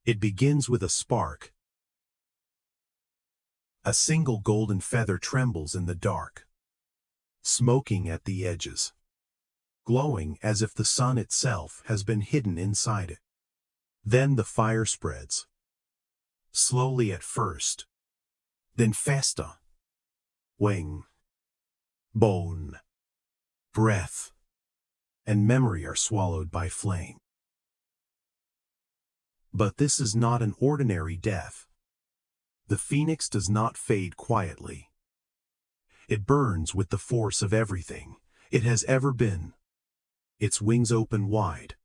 It begins with a spark. A single golden feather trembles in the dark, smoking at the edges, glowing as if the sun itself has been hidden inside it. Then the fire spreads, slowly at first, then festa, wing, bone, breath, and memory are swallowed by flame. But this is not an ordinary death. The phoenix does not fade quietly. It burns with the force of everything it has ever been. Its wings open wide,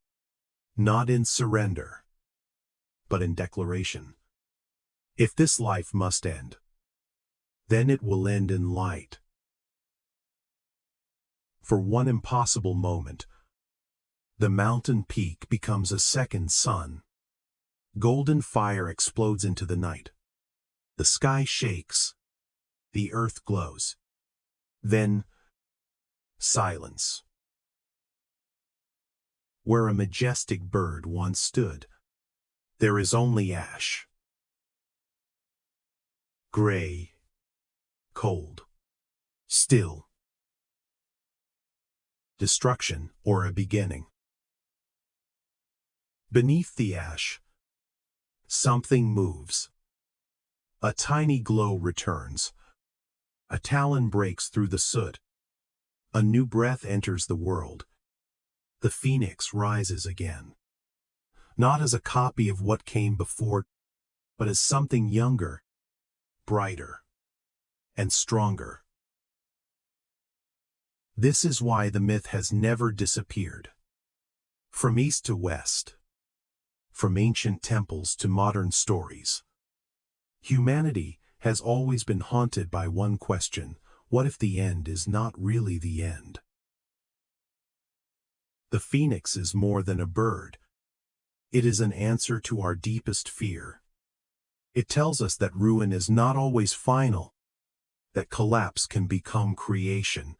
not in surrender, but in declaration. If this life must end, then it will end in light. For one impossible moment, the mountain peak becomes a second sun. Golden fire explodes into the night. The sky shakes. The earth glows. Then, silence. Where a majestic bird once stood, there is only ash. Gray, cold, still. Destruction or a beginning. Beneath the ash, something moves. A tiny glow returns. A talon breaks through the soot. A new breath enters the world. The phoenix rises again. Not as a copy of what came before, but as something younger, brighter, and stronger. This is why the myth has never disappeared. From east to west, from ancient temples to modern stories, humanity has always been haunted by one question: what if the end is not really the end? The phoenix is more than a bird. It is an answer to our deepest fear. It tells us that ruin is not always final, that collapse can become creation,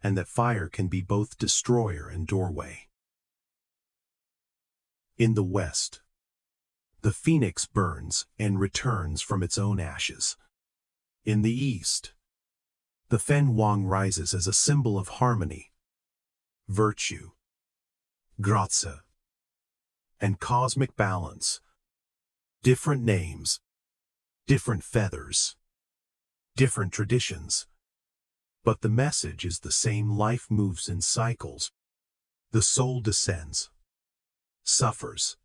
and that fire can be both destroyer and doorway. In the West, the phoenix burns and returns from its own ashes. In the East, the Fenghuang rises as a symbol of harmony, virtue, gratia, and cosmic balance. Different names, different feathers, different traditions. But the message is the same: life moves in cycles. The soul descends, suffers,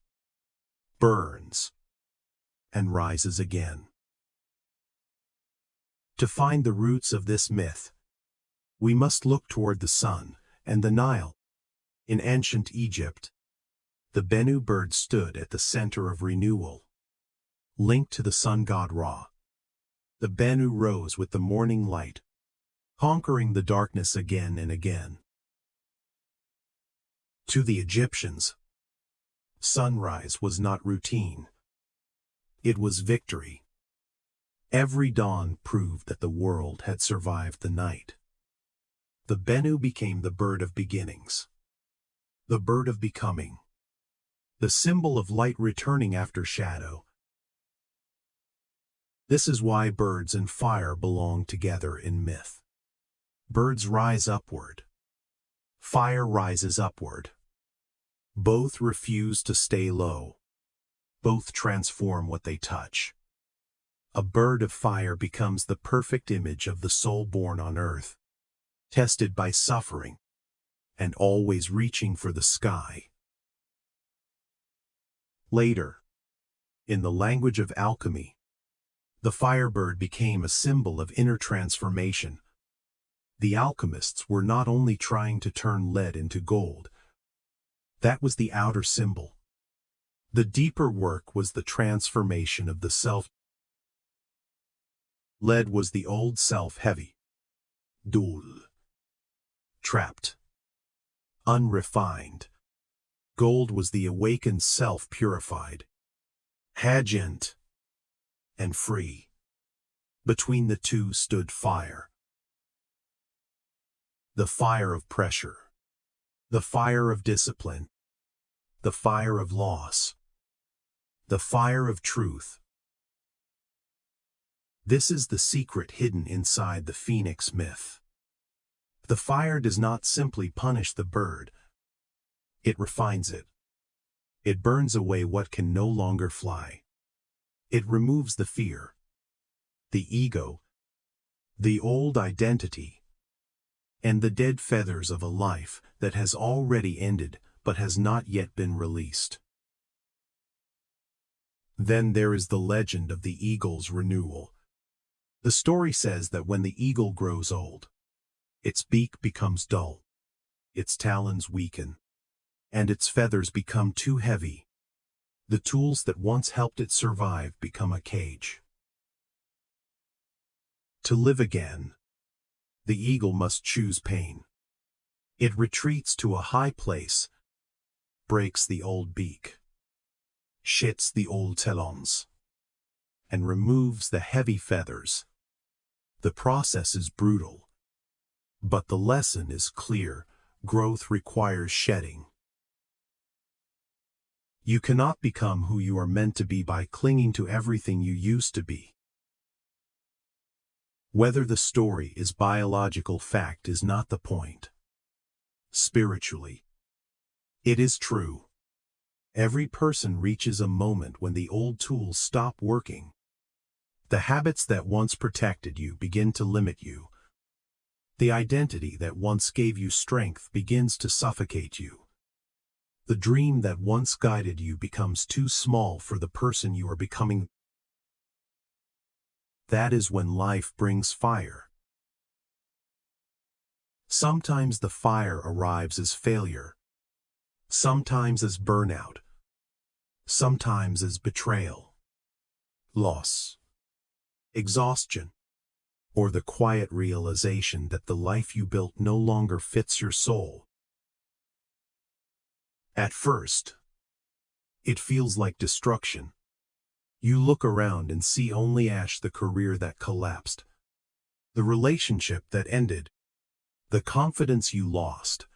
burns, and rises again. To find the roots of this myth, we must look toward the sun and the Nile. In ancient Egypt, the Bennu bird stood at the center of renewal. Linked to the sun god Ra, the Bennu rose with the morning light, conquering the darkness again and again. To the Egyptians, sunrise was not routine. It was victory. Every dawn proved that the world had survived the night. The Bennu became the bird of beginnings, the bird of becoming, the symbol of light returning after shadow. This is why birds and fire belong together in myth. Birds rise upward. Fire rises upward. Both refuse to stay low. Both transform what they touch. A bird of fire becomes the perfect image of the soul born on earth, tested by suffering, and always reaching for the sky. Later, in the language of alchemy, the firebird became a symbol of inner transformation. The alchemists were not only trying to turn lead into gold. That was the outer symbol. The deeper work was the transformation of the self. Lead was the old self, heavy, dull, trapped, unrefined. Gold was the awakened self, purified, radiant, and free. Between the two stood fire. The fire of pressure, the fire of discipline, the fire of loss. The fire of truth. This is the secret hidden inside the phoenix myth. The fire does not simply punish the bird. It refines it. It burns away what can no longer fly. It removes the fear, the ego, the old identity, and the dead feathers of a life that has already ended but has not yet been released. Then there is the legend of the eagle's renewal. The story says that when the eagle grows old, its beak becomes dull, its talons weaken, and its feathers become too heavy. The tools that once helped it survive become a cage. To live again, the eagle must choose pain. It retreats to a high place, breaks the old beak, shits the old talons, and removes the heavy feathers. The process is brutal, but the lesson is clear. Growth requires shedding. You cannot become who you are meant to be by clinging to everything you used to be. Whether the story is biological fact is not the point. Spiritually, it is true. Every person reaches a moment when the old tools stop working. The habits that once protected you begin to limit you. The identity that once gave you strength begins to suffocate you. The dream that once guided you becomes too small for the person you are becoming. That is when life brings fire. Sometimes the fire arrives as failure, sometimes as burnout, sometimes as betrayal, loss, exhaustion, or the quiet realization that the life you built no longer fits your soul. At first, it feels like destruction. You look around and see only ash, the career that collapsed, the relationship that ended, the confidence you lost,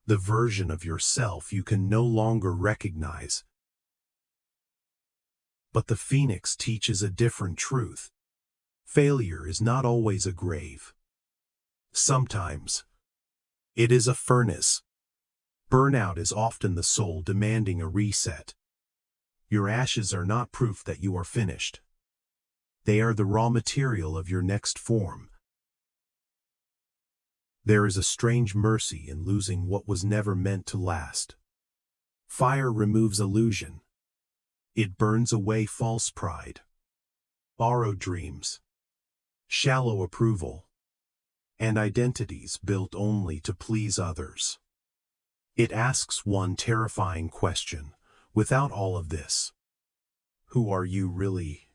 the version of yourself you can no longer recognize. But the phoenix teaches a different truth. Failure is not always a grave. Sometimes, it is a furnace. Burnout is often the soul demanding a reset. Your ashes are not proof that you are finished. They are the raw material of your next form. There is a strange mercy in losing what was never meant to last. Fire removes illusion. It burns away false pride, borrowed dreams, shallow approval, and identities built only to please others. It asks one terrifying question: without all of this, who are you really?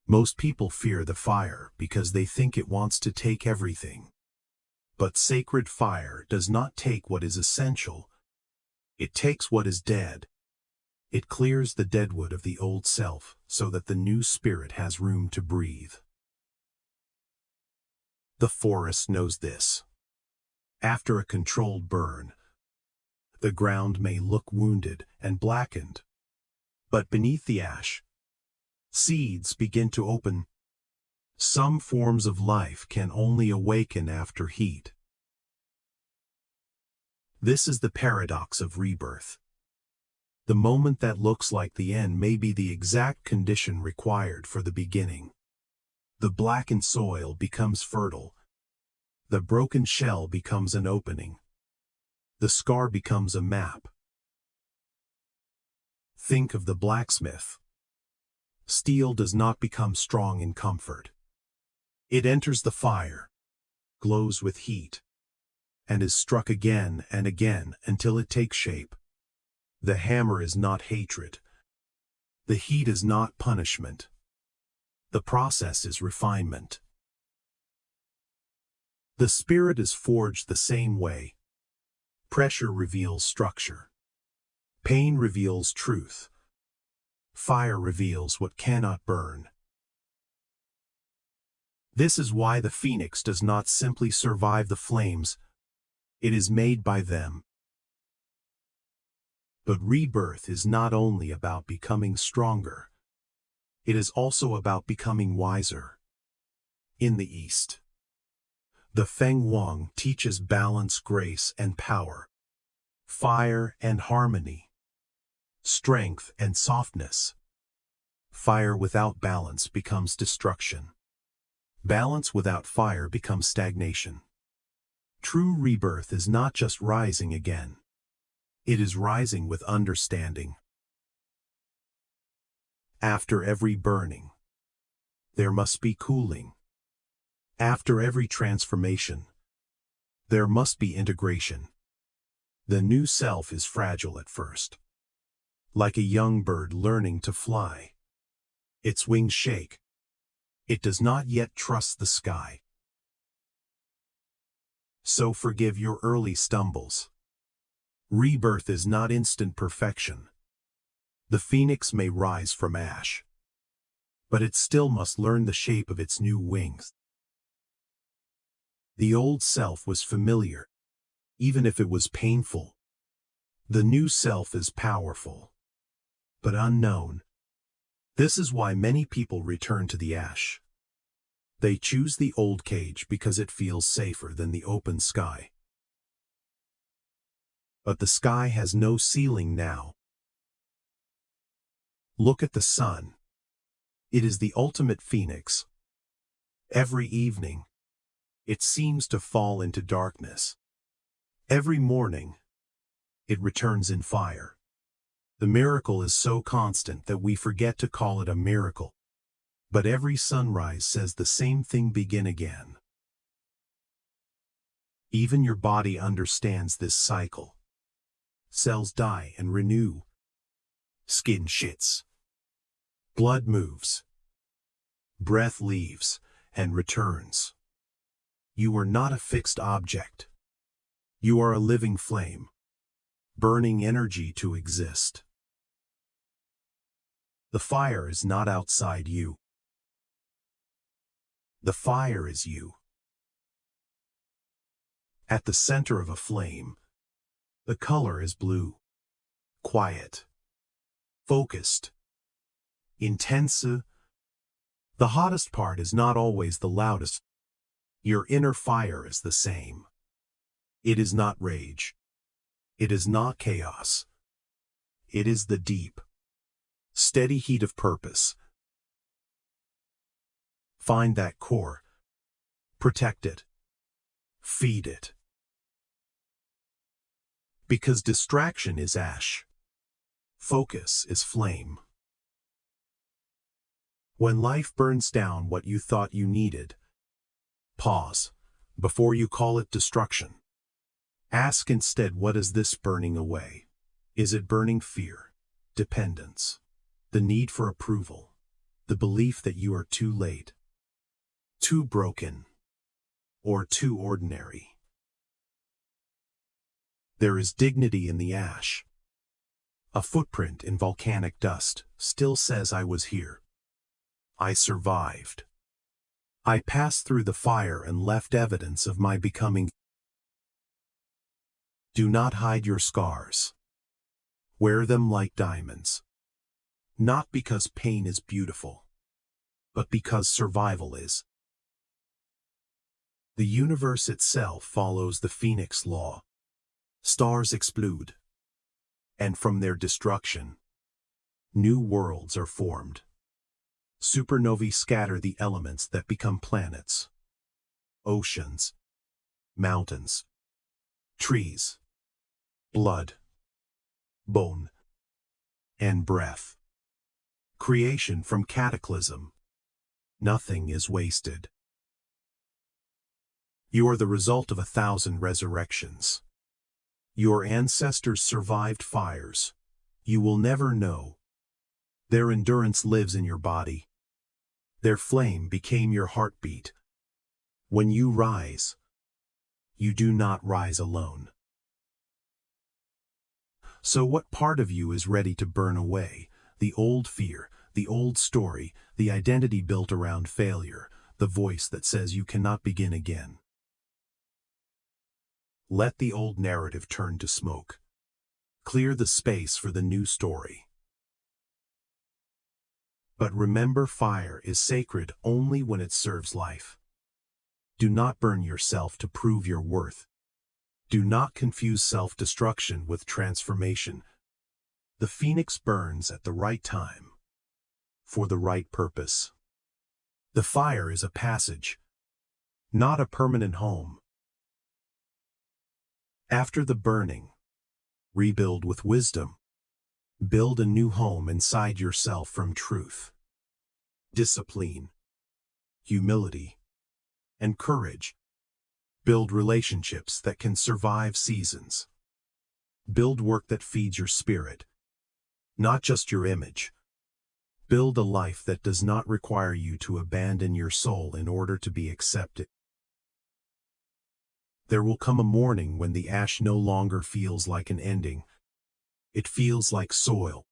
Most people fear the fire because they think it wants to take everything. But sacred fire does not take what is essential. It takes what is dead. It clears the deadwood of the old self so that the new spirit has room to breathe. The forest knows this. After a controlled burn, the ground may look wounded and blackened. But beneath the ash, seeds begin to open. Some forms of life can only awaken after heat. This is the paradox of rebirth. The moment that looks like the end may be the exact condition required for the beginning. The blackened soil becomes fertile. The broken shell becomes an opening. The scar becomes a map. Think of the blacksmith. Steel does not become strong in comfort. It enters the fire, glows with heat, and is struck again and again until it takes shape. The hammer is not hatred. The heat is not punishment. The process is refinement. The spirit is forged the same way. Pressure reveals structure. Pain reveals truth. Fire reveals what cannot burn. This is why the phoenix does not simply survive the flames. It is made by them. But rebirth is not only about becoming stronger. It is also about becoming wiser. In the East, the Fenghuang teaches balance, grace, and power, fire and harmony, strength and softness. Fire without balance becomes destruction. Balance without fire becomes stagnation. True rebirth is not just rising again. It is rising with understanding. After every burning, there must be cooling. After every transformation, there must be integration. The new self is fragile at first. Like a young bird learning to fly. Its wings shake. It does not yet trust the sky. So forgive your early stumbles. Rebirth is not instant perfection. The phoenix may rise from ash, but it still must learn the shape of its new wings. The old self was familiar, even if it was painful. The new self is powerful, but unknown. This is why many people return to the ash. They choose the old cage because it feels safer than the open sky. But the sky has no ceiling now. Look at the sun. It is the ultimate phoenix. Every evening, it seems to fall into darkness. Every morning, it returns in fire. The miracle is so constant that we forget to call it a miracle. But every sunrise says the same thing: begin again. Even your body understands this cycle. Cells die and renew. Skin shits. Blood moves. Breath leaves and returns. You are not a fixed object. You are a living flame, burning energy to exist. The fire is not outside you. The fire is you. At the center of a flame, the color is blue. Quiet. Focused. Intense. The hottest part is not always the loudest. Your inner fire is the same. It is not rage. It is not chaos. It is the deep, steady heat of purpose. Find that core. Protect it. Feed it. Because distraction is ash. Focus is flame. When life burns down what you thought you needed, pause before you call it destruction. Ask instead, what is this burning away? Is it burning fear, dependence, the need for approval, the belief that you are too late, too broken, or too ordinary? There is dignity in the ash. A footprint in volcanic dust still says, I was here. I survived. I passed through the fire and left evidence of my becoming. Do not hide your scars. Wear them like diamonds. Not because pain is beautiful, but because survival is. The universe itself follows the Phoenix law. Stars explode, and from their destruction, new worlds are formed. Supernovae scatter the elements that become planets, oceans, mountains, trees, blood, bone, and breath. Creation from cataclysm. Nothing is wasted. You are the result of 1,000 resurrections. Your ancestors survived fires. You will never know. Their endurance lives in your body. Their flame became your heartbeat. When you rise, you do not rise alone. So what part of you is ready to burn away? The old fear, the old story, the identity built around failure, the voice that says you cannot begin again. Let the old narrative turn to smoke. Clear the space for the new story. But remember, fire is sacred only when it serves life. Do not burn yourself to prove your worth. Do not confuse self-destruction with transformation. The phoenix burns at the right time, for the right purpose. The fire is a passage, not a permanent home. After the burning, rebuild with wisdom. Build a new home inside yourself from truth, discipline, humility, and courage. Build relationships that can survive seasons. Build work that feeds your spirit, not just your image. Build a life that does not require you to abandon your soul in order to be accepted. There will come a morning when the ash no longer feels like an ending. It feels like soil.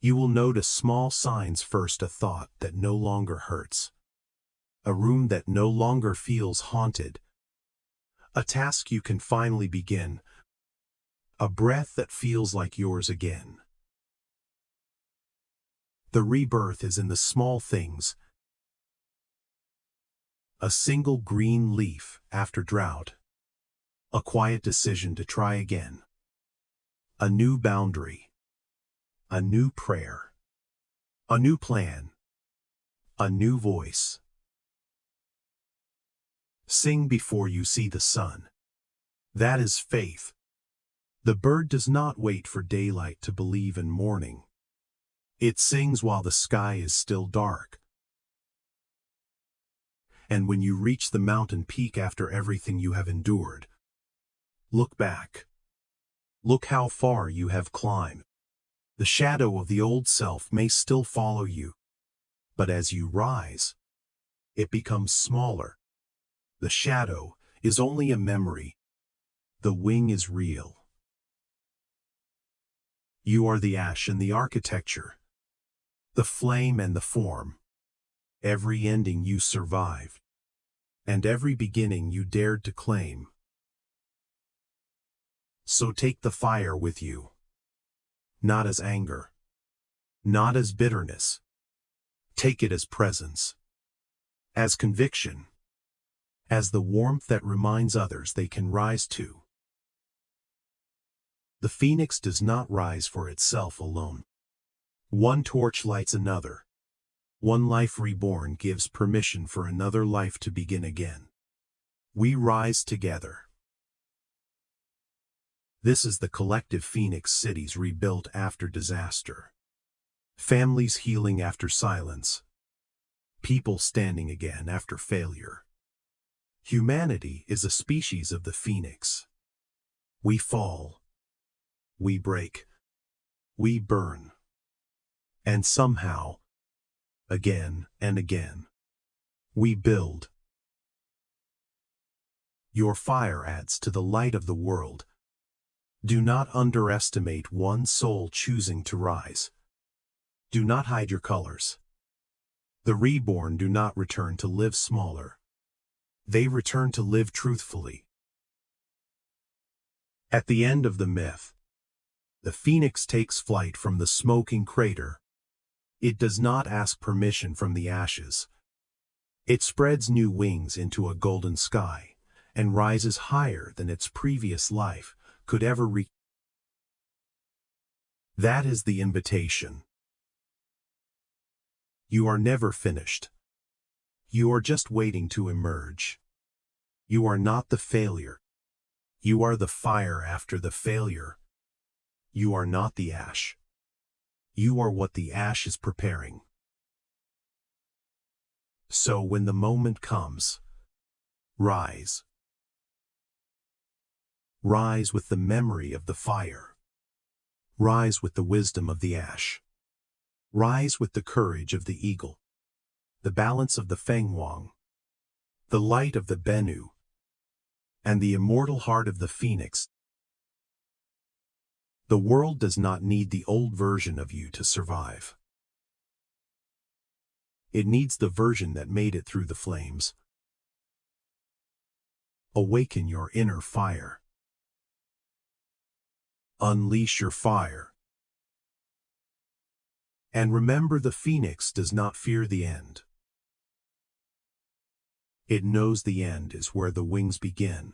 You will notice small signs first: a thought that no longer hurts, a room that no longer feels haunted, a task you can finally begin, a breath that feels like yours again. The rebirth is in the small things. A single green leaf after drought, a quiet decision to try again, a new boundary, a new prayer, a new plan, a new voice. Sing before you see the sun. That is faith. The bird does not wait for daylight to believe in morning. It sings while the sky is still dark. And when you reach the mountain peak after everything you have endured, look back. Look how far you have climbed. The shadow of the old self may still follow you, but as you rise, it becomes smaller. The shadow is only a memory. The wing is real. You are the ash and the architecture, the flame and the form. Every ending you survived, and every beginning you dared to claim. So take the fire with you, not as anger, not as bitterness. Take it as presence, as conviction, as the warmth that reminds others they can rise too. The phoenix does not rise for itself alone. One torch lights another. One life reborn gives permission for another life to begin again. We rise together. This is the collective phoenix, cities rebuilt after disaster, families healing after silence, people standing again after failure. Humanity is a species of the phoenix. We fall, we break, we burn, and somehow, again and again, we build. Your fire adds to the light of the world. Do not underestimate one soul choosing to rise. Do not hide your colors. The reborn do not return to live smaller. They return to live truthfully. At the end of the myth, the phoenix takes flight from the smoking crater. It does not ask permission from the ashes. It spreads new wings into a golden sky and rises higher than its previous life could ever reach. That is the invitation. You are never finished. You are just waiting to emerge. You are not the failure. You are the fire after the failure. You are not the ash. You are what the ash is preparing. So when the moment comes, rise. Rise with the memory of the fire. Rise with the wisdom of the ash. Rise with the courage of the eagle, the balance of the Fenghuang, the light of the Bennu, and the immortal heart of the phoenix. The world does not need the old version of you to survive. It needs the version that made it through the flames. Awaken your inner fire. Unleash your fire. And remember, the phoenix does not fear the end. It knows the end is where the wings begin.